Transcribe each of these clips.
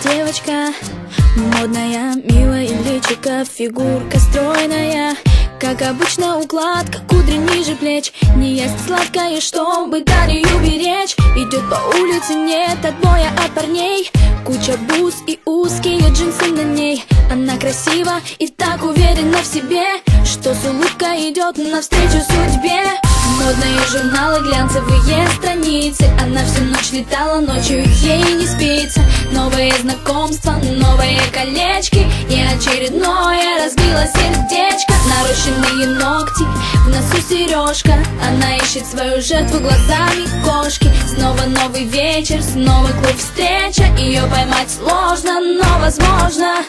девочка, модная, милая личико, фигурка стройная. Как обычно, укладка, кудри ниже плеч. Не ест сладкое, чтобы талию беречь. Идет по улице, нет отбоя от парней. Куча бус и узкие джинсы на ней. Она красива и так уверена в себе, что с улыбкой идет навстречу судьбе. Модные журналы, глянцевые страницы. Она всю ночь летала, ночью ей не спится. Новые знакомства, новые колечки и очередное разбило сердечко. Нарощенные ногти, в носу сережка. Она ищет свою жертву глазами кошки. Снова новый вечер, снова клуб встреча. Ее поймать сложно, но возможно.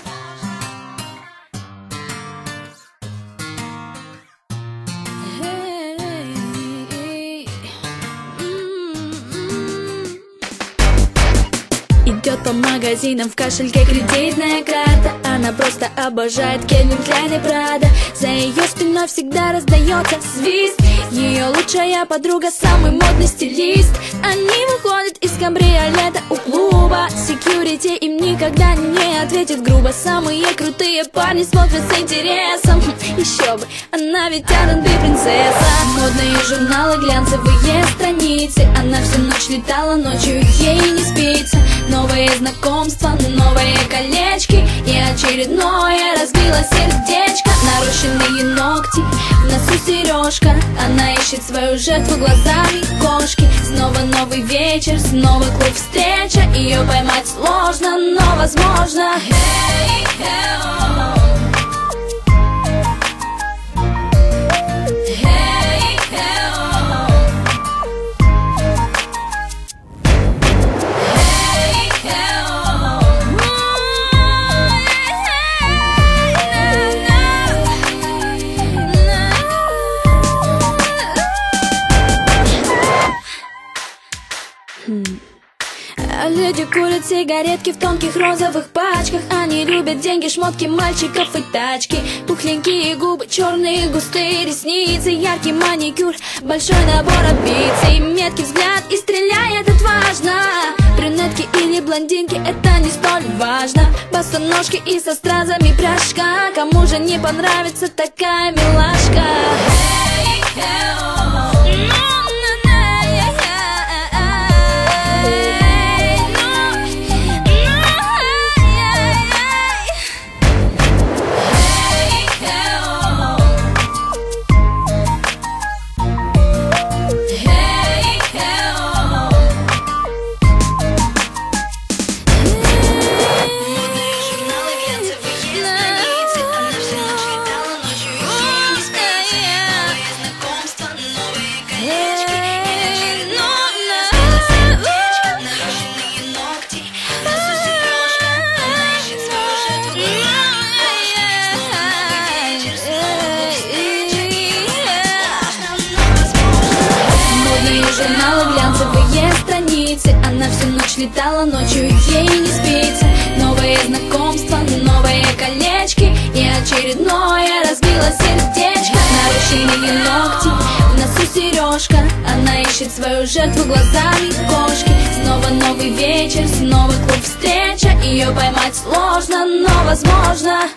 Идет по магазинам, в кошельке кредитная карта. Она просто обожает Кельвин Кляйн и Прада. За ее спиной всегда раздается свист. Ее лучшая подруга, самый модный стилист. Они выходят из кабриолета у клуба. Секьюрити им никогда не ответит грубо. Самые крутые парни смотрят с интересом. Еще бы, она ведь R&B принцесса. Модные журналы, глянцевые страницы. Она всю ночь летала, ночью ей не спится. Новые знакомства, новые колечки и очередное разбило сердечко. Нарощенные ногти, в носу сережка. Она ищет свою жертву глазами кошки. Снова новый вечер, снова клуб встреча. Ее поймать сложно, но возможно. Hey, hey, oh. Люди курят сигаретки в тонких розовых пачках. Они любят деньги, шмотки, мальчиков и тачки. Пухленькие губы, черные густые ресницы, яркий маникюр, большой набор амбиций. Меткий взгляд и стреляет отважно. Брюнетки или блондинки, это не столь важно. Босоножки и со стразами пряжка. Кому же не понравится такая милашка? Hey, hey, oh. Журналы, глянцевые страницы. Она всю ночь летала, ночью ей не спится. Новые знакомства, новые колечки и очередное разбило сердечко. Нарощенные ногти, в носу сережка. Она ищет свою жертву глазами кошки. Снова новый вечер, снова клуб встреча. Ее поймать сложно, но возможно.